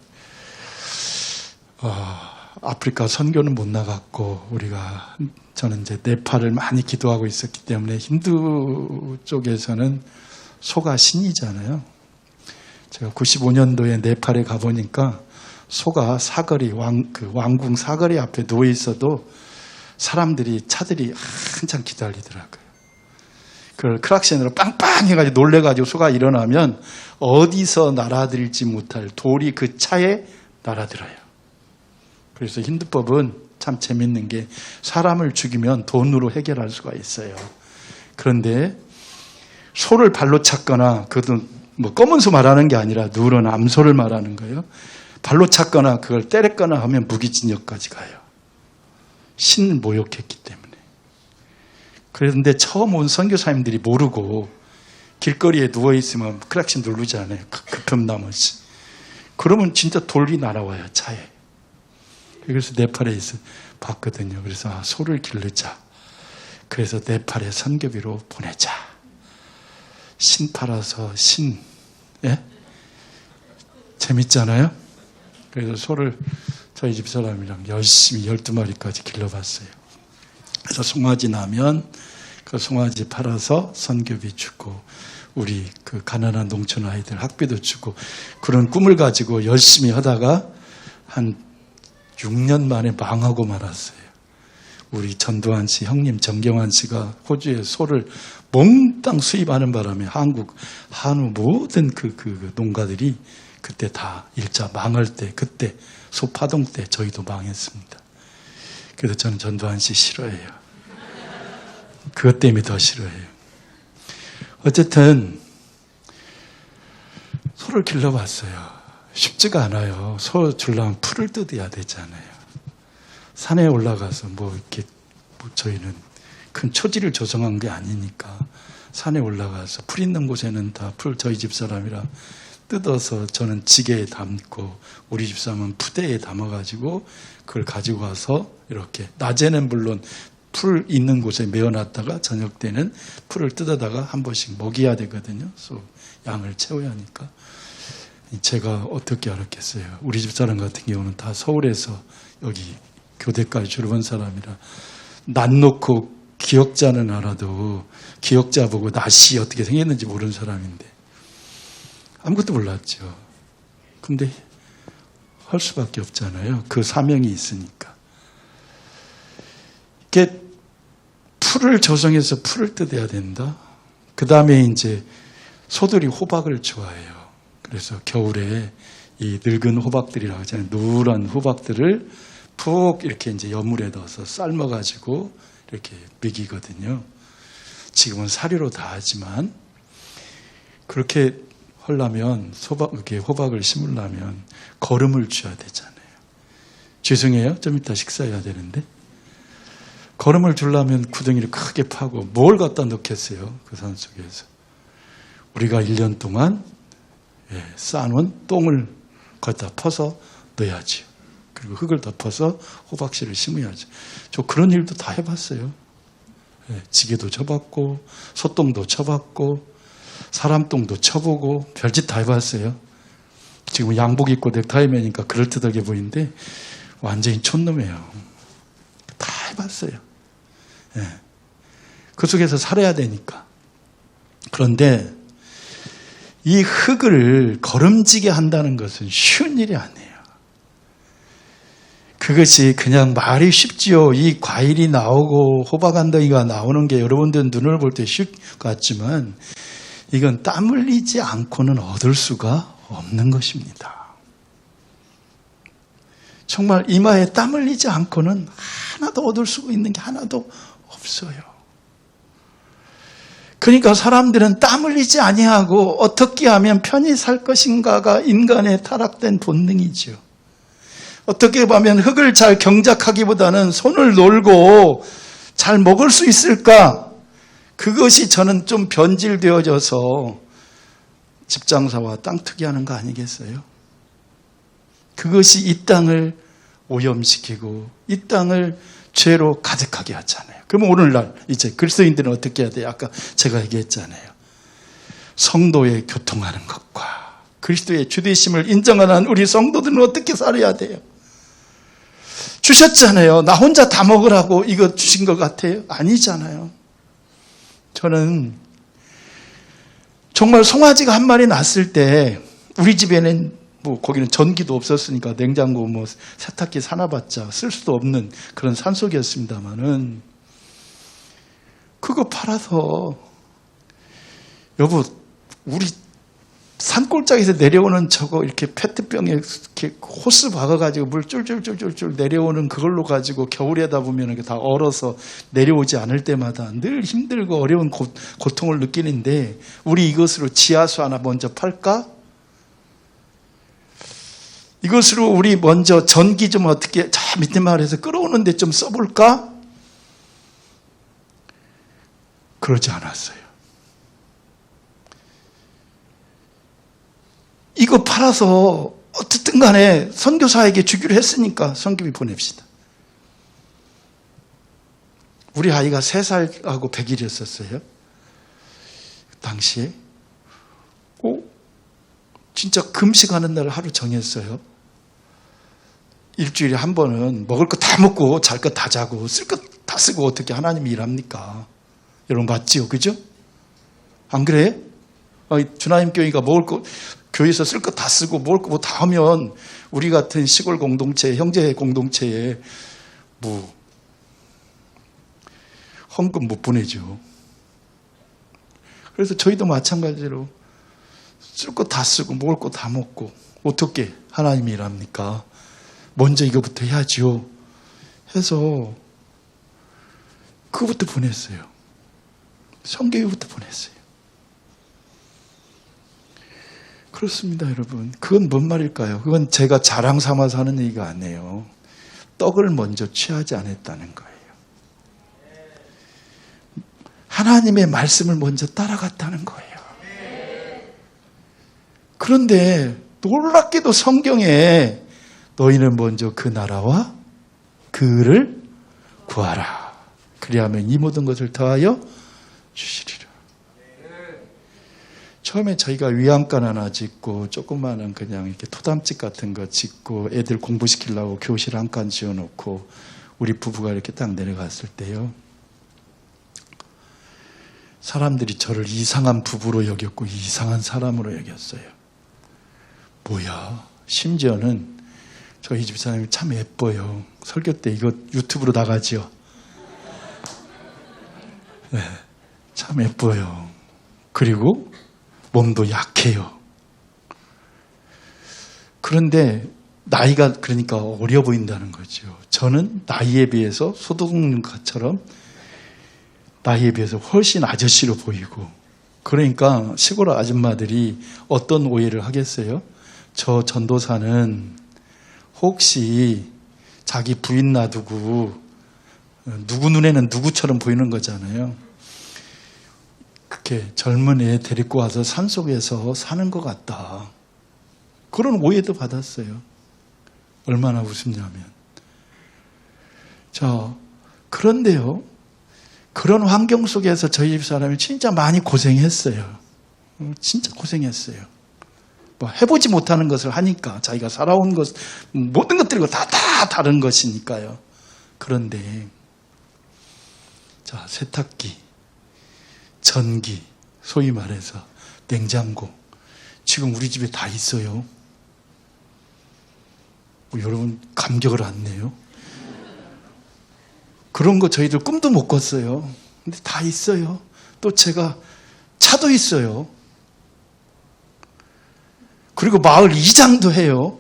아프리카 선교는 못 나갔고 저는 이제 네팔을 많이 기도하고 있었기 때문에 힌두 쪽에서는 소가 신이잖아요. 제가 95년도에 네팔에 가보니까 소가 사거리, 왕궁 사거리 앞에 누워 있어도 차들이 한참 기다리더라고요. 그걸 크락션으로 빵빵 해가지고 놀래가지고 소가 일어나면 어디서 날아들지 못할 돌이 그 차에 날아들어요. 그래서 힌두법은 참 재밌는 게 사람을 죽이면 돈으로 해결할 수가 있어요. 그런데 소를 발로 찼거나, 그것도 검은 소 말하는 게 아니라 누런 암소를 말하는 거예요. 발로 찼거나 그걸 때렸거나 하면 무기징역까지 가요. 신을 모욕했기 때문에. 그런데 처음 온 선교사님들이 모르고 길거리에 누워있으면 크락션 누르잖아요. 급함 나머지. 그러면 진짜 돌이 날아와요, 차에. 그래서 네팔에 봤거든요. 그래서 소를 기르자. 그래서 네팔에 선교비로 보내자. 신 팔아서 예? 재밌잖아요? 그래서 소를 저희 집사람이랑 열심히 12마리까지 길러봤어요. 그래서 송아지 나면 그 송아지 팔아서 선교비 주고, 우리 그 가난한 농촌 아이들 학비도 주고, 그런 꿈을 가지고 열심히 하다가 한 6년 만에 망하고 말았어요. 우리 전두환 씨 형님 정경환 씨가 호주에 소를 몽땅 수입하는 바람에 한우 모든 그 농가들이 그때 다 일자 망할 때, 그때 소파동 때 저희도 망했습니다. 그래서 저는 전두환 씨 싫어해요. 그것 때문에 더 싫어해요. 어쨌든 소를 길러봤어요. 쉽지가 않아요. 소 주려면 풀을 뜯어야 되잖아요. 산에 올라가서 저희는 큰 초지를 조성한 게 아니니까 산에 올라가서 풀 있는 곳에는 다 저희 집사람이라 뜯어서 저는 지게에 담고, 우리 집사람은 푸대에 담아가지고 그걸 가지고 와서 이렇게 낮에는 물론 풀 있는 곳에 메어놨다가 저녁 때는 풀을 뜯어다가 한 번씩 먹여야 되거든요. 양을 채워야 하니까. 제가 어떻게 알았겠어요. 우리 집사람 같은 경우는 다 서울에서 여기 교대까지 졸업한 사람이라 낯 놓고 기억자는 알아도 기억자 보고 낯이 어떻게 생겼는지 모르는 사람인데 아무것도 몰랐죠. 근데 할 수밖에 없잖아요. 그 사명이 있으니까. 이렇게 풀을 조성해서 풀을 뜯어야 된다. 그 다음에 이제 소들이 호박을 좋아해요. 그래서 겨울에 이 늙은 호박들이라고 하잖아요. 누런 호박들을 푹 이렇게 이제 여물에 넣어서 삶아가지고 이렇게 먹이거든요. 지금은 사료로 다 하지만 그렇게 하려면 이렇게 호박을 심으려면 거름을 줘야 되잖아요. 죄송해요. 좀 이따 식사해야 되는데. 거름을 주려면 구덩이를 크게 파고 뭘 갖다 넣겠어요. 그 산속에서. 우리가 1년 동안 쌓아놓은 똥을 거기다 퍼서 넣어야죠. 그리고 흙을 덮어서 호박씨를 심어야죠. 저 그런 일도 다 해봤어요. 지게도 쳐봤고 소똥도 쳐봤고 사람 똥도 쳐보고 별짓 다 해봤어요. 지금 양복 입고 넥타이 매니까 그럴듯하게 보이는데 완전히 촌놈이에요. 다 해봤어요. 그 속에서 살아야 되니까. 그런데 이 흙을 거름지게 한다는 것은 쉬운 일이 아니에요. 그것이 그냥 말이 쉽지요. 이 과일이 나오고 호박 한 덩이가 나오는 게 여러분들 눈을 볼 때 쉽 같지만 이건 땀 흘리지 않고는 얻을 수가 없는 것입니다. 정말 이마에 땀 흘리지 않고는 하나도 얻을 수 있는 게 하나도 없어요. 그러니까 사람들은 땀 흘리지 아니하고 어떻게 하면 편히 살 것인가가 인간의 타락된 본능이죠. 어떻게 보면 흙을 잘 경작하기보다는 손을 놀고 잘 먹을 수 있을까? 그것이 저는 좀 변질되어져서 집장사와 땅 투기하는 거 아니겠어요? 그것이 이 땅을 오염시키고 이 땅을 죄로 가득하게 하잖아요. 그러면 오늘날 이제 그리스도인들은 어떻게 해야 돼요? 아까 제가 얘기했잖아요. 성도의 교통하는 것과 그리스도의 주되심을 인정하는 우리 성도들은 어떻게 살아야 돼요? 주셨잖아요. 나 혼자 다 먹으라고 이거 주신 것 같아요? 아니잖아요. 저는 정말 송아지가 한 마리 낳았을 때 우리 집에는 뭐 거기는 전기도 없었으니까 냉장고 뭐 세탁기 사놔봤자 쓸 수도 없는 그런 산속이었습니다만은 그거 팔아서 여보 우리 산골짜기에서 내려오는 저거 이렇게 페트병에 이렇게 호스 박아가지고 물 쫄쫄쫄쫄쫄 내려오는 그걸로 가지고 겨울에다 보면 다 얼어서 내려오지 않을 때마다 늘 힘들고 어려운 고통을 느끼는데 우리 이것으로 지하수 하나 먼저 팔까? 이것으로 우리 먼저 전기 좀 어떻게 저 밑에 마을에서 끌어오는데 좀 써볼까? 그러지 않았어요. 이거 팔아서 어쨌든 간에 선교사에게 주기로 했으니까 선교비 보냅시다. 우리 아이가 3살하고 100일이었었어요. 당시에. 진짜 금식하는 날을 하루 정했어요. 일주일에 한 번은 먹을 거 다 먹고 잘 거 다 자고 쓸 거 다 쓰고 어떻게 하나님이 일합니까? 여러분 맞지요? 그죠? 안 그래요? 주나임 교회가 먹을 거 교회에서 쓸 거 다 쓰고 먹을 거 뭐 다 하면 우리 같은 시골 공동체, 형제 공동체에 뭐 헌금 못 보내죠. 그래서 저희도 마찬가지로 쓸 거 다 쓰고 먹을 거 다 먹고 어떻게 하나님이 일합니까? 먼저 이거부터 해야지요. 해서 그거부터 보냈어요. 성교육부터 보냈어요. 그렇습니다, 여러분. 그건 뭔 말일까요? 그건 제가 자랑 삼아서 하는 얘기가 아니에요. 떡을 먼저 취하지 않았다는 거예요. 하나님의 말씀을 먼저 따라갔다는 거예요. 그런데 놀랍게도 성경에 너희는 먼저 그 나라와 그를 구하라. 그리하면 이 모든 것을 더하여 주시리라. 처음에 저희가 위안간 하나 짓고 조그마한 그냥 이렇게 토담집 같은 거 짓고 애들 공부시키려고 교실 한 칸 지어놓고 우리 부부가 이렇게 딱 내려갔을 때요. 사람들이 저를 이상한 부부로 여겼고 이상한 사람으로 여겼어요. 뭐야? 심지어는 저희 집사람이 참 예뻐요. 설교 때 이거 유튜브로 나가죠. 네, 참 예뻐요. 그리고 몸도 약해요. 그런데 나이가 그러니까 어려 보인다는 거죠. 저는 나이에 비해서 소독님처럼 나이에 비해서 훨씬 아저씨로 보이고 그러니까 시골 아줌마들이 어떤 오해를 하겠어요? 저 전도사는 혹시 자기 부인 놔두고 누구 눈에는 누구처럼 보이는 거잖아요. 그렇게 젊은 애 데리고 와서 산속에서 사는 것 같다. 그런 오해도 받았어요. 얼마나 우습냐면. 그런데요. 그런 환경 속에서 저희 집 사람이 진짜 많이 고생했어요. 진짜 고생했어요. 뭐 해보지 못하는 것을 하니까 자기가 살아온 것 모든 것들과 다 다른 것이니까요. 그런데 세탁기, 전기, 소위 말해서 냉장고 지금 우리 집에 다 있어요. 여러분 감격을 안 내요? 그런 거 저희들 꿈도 못 꿨어요. 근데 다 있어요. 또 제가 차도 있어요. 그리고 마을 이장도 해요.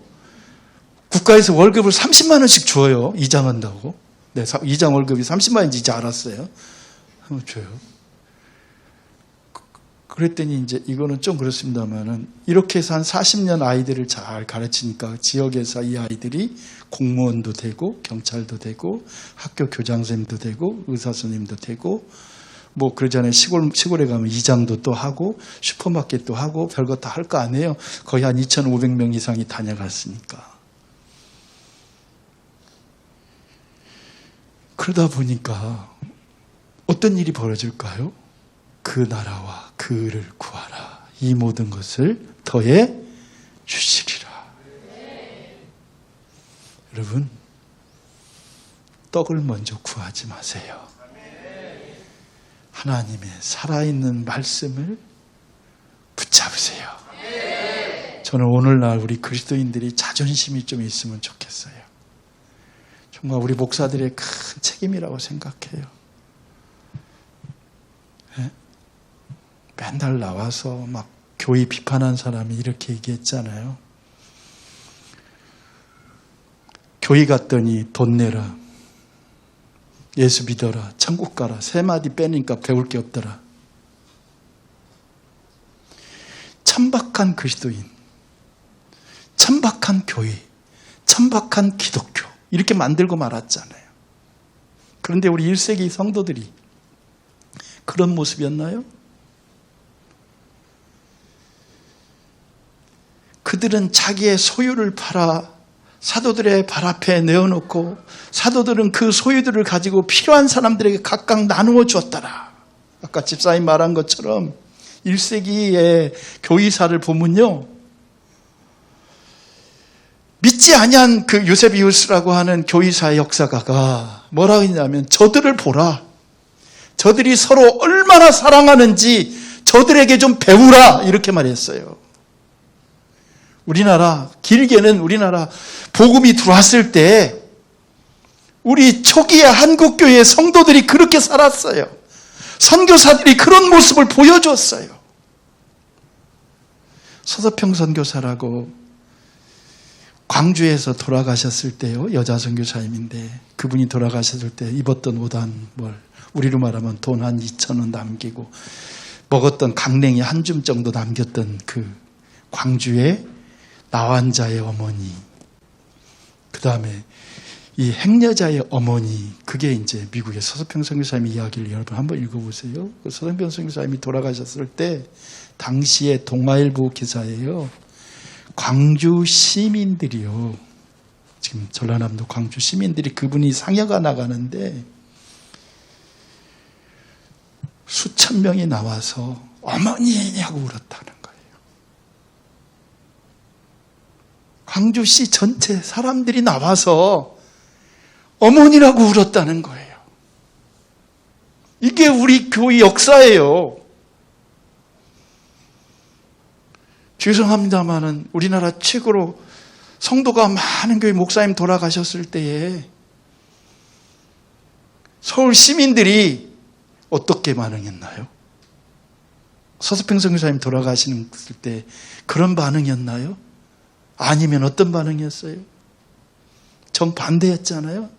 국가에서 월급을 30만 원씩 줘요. 이장한다고. 네, 이장 월급이 30만 원인지 이제 알았어요. 한번 줘요. 그랬더니 이제 이거는 좀 그렇습니다만은 이렇게 해서 한 40년 아이들을 잘 가르치니까 지역에서 이 아이들이 공무원도 되고 경찰도 되고 학교 교장선생님도 되고 의사 선생님도 되고 뭐 그러잖아요. 시골에 가면 이장도 또 하고 슈퍼마켓도 하고 별거 다 할 거 아니에요. 거의 한 2,500명 이상이 다녀갔으니까. 그러다 보니까 어떤 일이 벌어질까요? 그 나라와 그를 구하라. 이 모든 것을 더해 주시리라. 여러분, 떡을 먼저 구하지 마세요. 하나님의 살아있는 말씀을 붙잡으세요. 저는 오늘날 우리 그리스도인들이 자존심이 좀 있으면 좋겠어요. 정말 우리 목사들의 큰 책임이라고 생각해요. 네? 맨날 나와서 막 교회 비판한 사람이 이렇게 얘기했잖아요. 교회 갔더니 돈 내라, 예수 믿어라, 천국 가라, 세 마디 빼니까 배울 게 없더라. 천박한 그리스도인, 천박한 교회, 천박한 기독교 이렇게 만들고 말았잖아요. 그런데 우리 1세기 성도들이 그런 모습이었나요? 그들은 자기의 소유를 팔아 사도들의 발 앞에 내어놓고 사도들은 그 소유들을 가지고 필요한 사람들에게 각각 나누어 주었더라. 아까 집사님 말한 것처럼 1세기의 교의사를 보면요, 믿지 아니한 그 요세비우스라고 하는 교의사의 역사가가 뭐라고 했냐면, 저들을 보라, 저들이 서로 얼마나 사랑하는지 저들에게 좀 배우라, 이렇게 말했어요. 우리나라, 길게는 우리나라 복음이 들어왔을 때 우리 초기의 한국교회 성도들이 그렇게 살았어요. 선교사들이 그런 모습을 보여줬어요. 서서평 선교사라고 광주에서 돌아가셨을 때요, 여자 선교사님인데 그분이 돌아가셨을 때 입었던 옷 한 벌, 우리로 말하면 돈 한 2,000원 남기고 먹었던 강냉이 한 줌 정도 남겼던 그 광주의 나환자의 어머니, 그 다음에 이 행여자의 어머니, 그게 이제 미국의 서서평 선교사님 이야기를 여러분 한번 읽어보세요. 그 서서평 선교사님이 돌아가셨을 때 당시에 동아일보 기사예요. 광주 시민들이요, 지금 전라남도 광주 시민들이 그분이 상여가 나가는데 수천 명이 나와서 어머니 하고 울었다는 거예요. 광주시 전체 사람들이 나와서 어머니라고 울었다는 거예요. 이게 우리 교회 역사예요. 죄송합니다마는 우리나라 최고로 성도가 많은 교회 목사님 돌아가셨을 때에 서울 시민들이 어떻게 반응했나요? 서서평 선교사님 돌아가시는 때 그런 반응이었나요? 아니면 어떤 반응이었어요? 정반대였잖아요.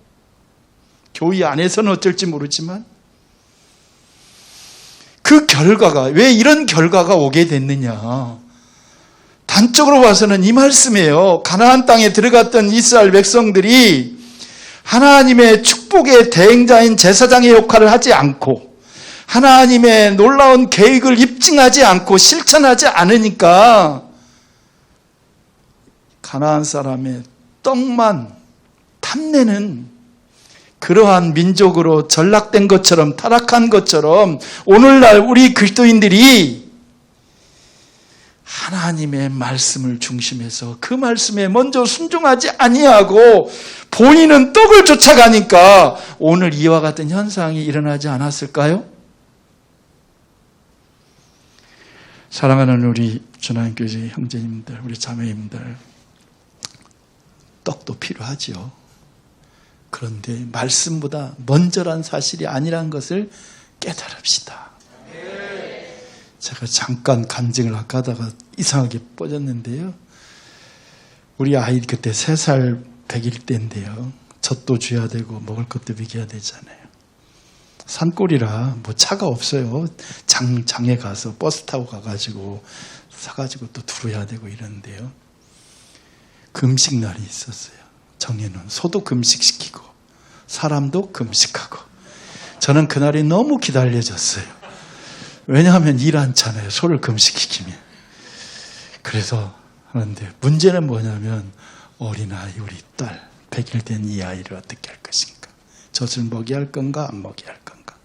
교회 안에서는 어쩔지 모르지만 그 결과가, 왜 이런 결과가 오게 됐느냐, 단적으로 봐서는 이 말씀이에요. 가나안 땅에 들어갔던 이스라엘 백성들이 하나님의 축복의 대행자인 제사장의 역할을 하지 않고 하나님의 놀라운 계획을 입증하지 않고 실천하지 않으니까 가나안 사람의 떡만 탐내는 그러한 민족으로 전락된 것처럼, 타락한 것처럼 오늘날 우리 그리스도인들이 하나님의 말씀을 중심해서 그 말씀에 먼저 순종하지 아니하고 본인은 떡을 쫓아가니까 오늘 이와 같은 현상이 일어나지 않았을까요? 사랑하는 우리 주나님교회 형제님들, 우리 자매님들, 떡도 필요하죠. 그런데 말씀보다 먼저란 사실이 아니라는 것을 깨달읍시다. 제가 잠깐 간증을 아까 하다가 이상하게 뻗었는데요. 우리 아이 그때 3살 100일 때인데요. 젖도 줘야 되고 먹을 것도 먹여야 되잖아요. 산골이라 뭐 차가 없어요. 장에 가서 버스 타고 가가지고 사가지고 또 두루야 되고 이러는데요. 금식날이 있었어요. 정해놓은 소도 금식시키고 사람도 금식하고 저는 그날이 너무 기다려졌어요. 왜냐하면 일 않잖아요. 소를 금식시키면. 그래서 하는데 문제는 뭐냐면 어린아이 우리 딸 100일 된 이 아이를 어떻게 할 것인가. 젖을 먹여야 할 건가 안 먹여야 할 건가.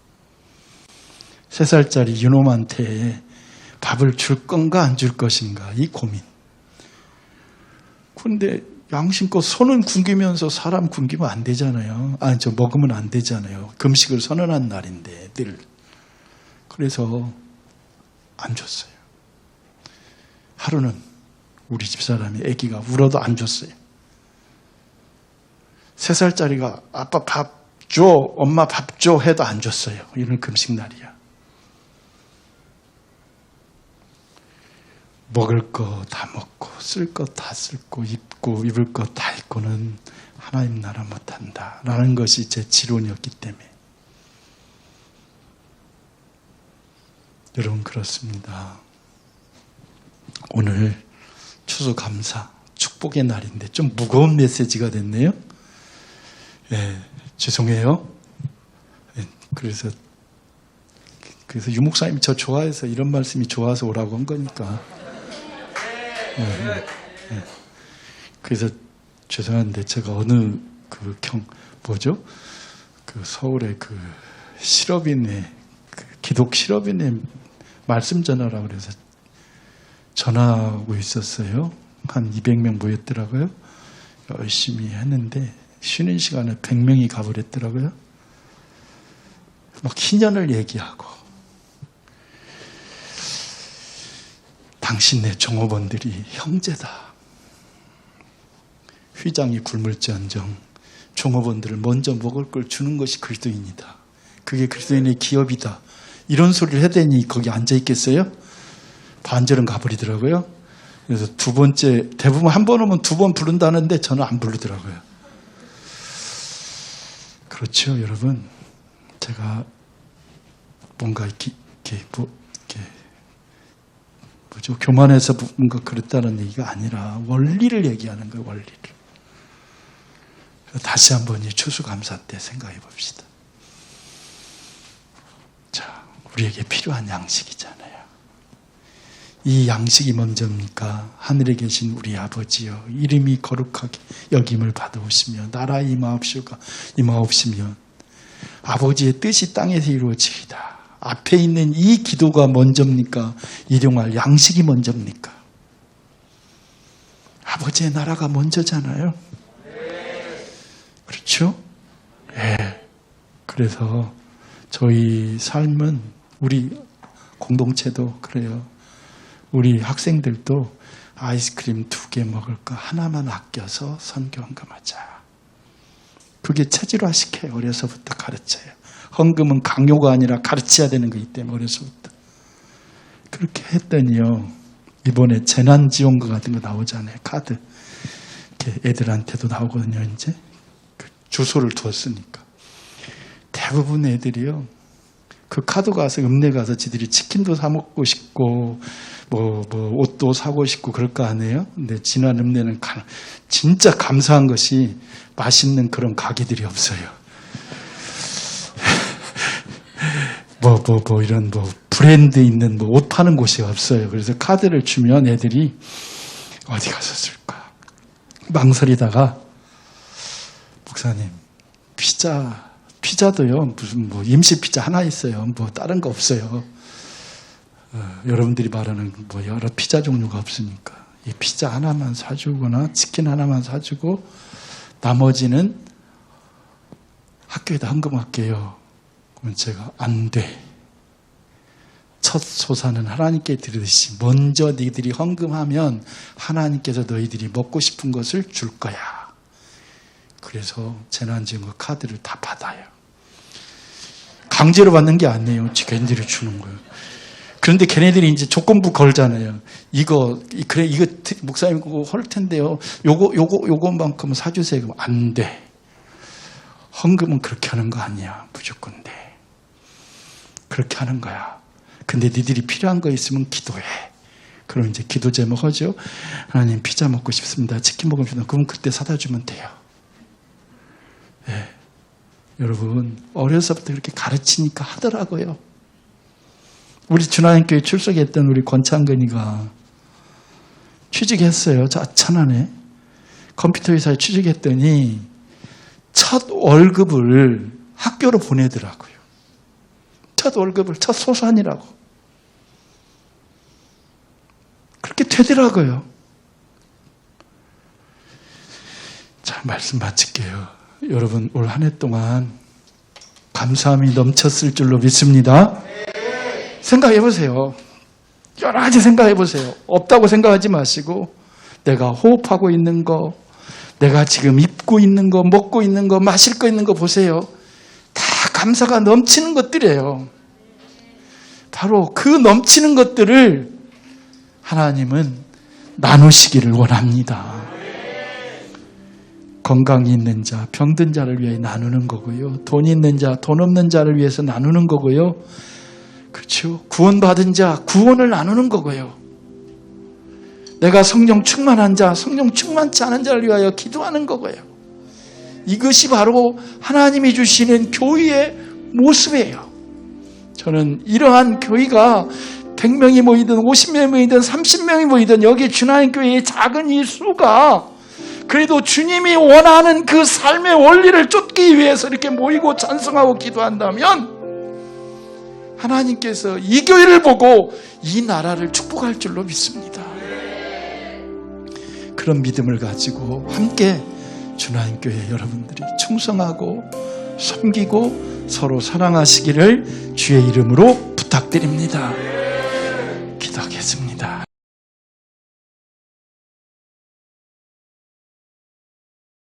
3살짜리 유놈한테 밥을 줄 건가 안 줄 것인가 이 고민. 그런데 양심껏 손은 굶기면서 사람 굶기면 안 되잖아요. 아니 저 먹으면 안 되잖아요. 금식을 선언한 날인데 늘. 그래서 안 줬어요. 하루는 우리 집사람이 아기가 울어도 안 줬어요. 3살짜리가 아빠 밥 줘, 엄마 밥 줘 해도 안 줬어요. 이런 금식 날이야. 먹을 거 다 먹고 쓸 거 다 쓸고 입고 입을 거 다 입고는 하나님 나라 못한다 라는 것이 제 지론이었기 때문에. 여러분 그렇습니다. 오늘 추수감사 축복의 날인데 좀 무거운 메시지가 됐네요. 예, 죄송해요. 예, 그래서 유목사님이 저 좋아해서 이런 말씀이 좋아서 오라고 한 거니까. 예. 그래서 죄송한데 제가 어느 서울의 실업인의 기독 실업인의 말씀 전하라고 그래서 전화하고 있었어요. 한 200명 모였더라고요. 열심히 했는데 쉬는 시간에 100명이 가버렸더라고요. 막 희년을 얘기하고 당신네 종업원들이 형제다. 휘장이 굶을지언정 종업원들을 먼저 먹을 걸 주는 것이 그리스도인이다. 그게 그리스도인의 기업이다. 이런 소리를 해대니 거기 앉아 있겠어요? 반절은 가버리더라고요. 그래서 두 번째, 대부분 한 번 오면 2번 부른다는데 저는 안 부르더라고요. 그렇죠, 여러분. 제가 뭔가 교만해서 뭔가 그랬다는 얘기가 아니라 원리를 얘기하는 거예요, 원리를. 다시 한번 이 추수감사 때 생각해 봅시다. 자, 우리에게 필요한 양식이잖아요. 이 양식이 먼저입니까? 하늘에 계신 우리 아버지여, 이름이 거룩하게 여김을 받아오시며 나라 임하옵시며 아버지의 뜻이 땅에서 이루어지이다. 앞에 있는 이 기도가 먼저입니까? 일용할 양식이 먼저입니까? 아버지의 나라가 먼저잖아요. 그렇죠? 예. 그래서 저희 삶은 우리 공동체도 그래요. 우리 학생들도 아이스크림 2개 먹을 거 하나만 아껴서 선교 헌금하자. 그게 체질화시켜요. 어려서부터 가르쳐요. 헌금은 강요가 아니라 가르쳐야 되는 거기 때문에 어려서부터. 그렇게 했더니요. 이번에 재난지원금 같은 거 나오잖아요. 카드. 이렇게 애들한테도 나오거든요. 이제 그 주소를 두었으니까. 대부분 애들이요. 그 카드 가서 읍내 가서 지들이 치킨도 사 먹고 싶고 옷도 사고 싶고 그럴 거 아니에요? 근데 지난 읍내는 진짜 감사한 것이 맛있는 그런 가게들이 없어요. 이런 브랜드 있는 옷 파는 곳이 없어요. 그래서 카드를 주면 애들이 어디 가서 쓸까? 망설이다가 목사님 피자도요. 무슨 임시 피자 하나 있어요. 다른 거 없어요. 여러분들이 말하는 여러 피자 종류가 없으니까 이 피자 하나만 사주거나 치킨 하나만 사주고 나머지는 학교에다 헌금할게요. 그럼 제가 안 돼. 첫 소사는 하나님께 드리듯이 먼저 너희들이 헌금하면 하나님께서 너희들이 먹고 싶은 것을 줄 거야. 그래서 재난지원금 카드를 다 받아요. 강제로 받는 게 아니에요. 걔네들이 주는 거예요. 그런데 걔네들이 이제 조건부 걸잖아요. 이거 목사님 그거 할 텐데요. 요거만큼은 사주세요. 그럼 안 돼. 헌금은 그렇게 하는 거 아니야. 무조건 돼. 그렇게 하는 거야. 근데 니들이 필요한 거 있으면 기도해. 그럼 이제 기도 제목 하죠. 하나님 피자 먹고 싶습니다. 치킨 먹고 싶습니다. 그럼 그때 사다 주면 돼요. 예. 여러분 어려서부터 그렇게 가르치니까 하더라고요. 우리 주나인교회 출석했던 우리 권창근이가 취직했어요. 저 천안에 컴퓨터 회사에 취직했더니 첫 월급을 학교로 보내더라고요. 첫 월급을 첫 소산이라고. 그렇게 되더라고요. 자, 말씀 마칠게요. 여러분 올 한 해 동안 감사함이 넘쳤을 줄로 믿습니다. 생각해 보세요. 여러 가지 생각해 보세요. 없다고 생각하지 마시고 내가 호흡하고 있는 거, 내가 지금 입고 있는 거, 먹고 있는 거, 마실 거 있는 거 보세요. 다 감사가 넘치는 것들이에요. 바로 그 넘치는 것들을 하나님은 나누시기를 원합니다. 건강이 있는 자, 병든 자를 위해 나누는 거고요. 돈 있는 자, 돈 없는 자를 위해서 나누는 거고요. 그렇죠. 구원받은 자, 구원을 나누는 거고요. 내가 성령 충만한 자, 성령 충만치 않은 자를 위하여 기도하는 거고요. 이것이 바로 하나님이 주시는 교회의 모습이에요. 저는 이러한 교회가 100명이 모이든 50명이 모이든 30명이 모이든 여기 주나인교회의 작은 이 수가 그래도 주님이 원하는 그 삶의 원리를 쫓기 위해서 이렇게 모이고 찬송하고 기도한다면 하나님께서 이 교회를 보고 이 나라를 축복할 줄로 믿습니다. 그런 믿음을 가지고 함께 주나인교회 여러분들이 충성하고 섬기고 서로 사랑하시기를 주의 이름으로 부탁드립니다.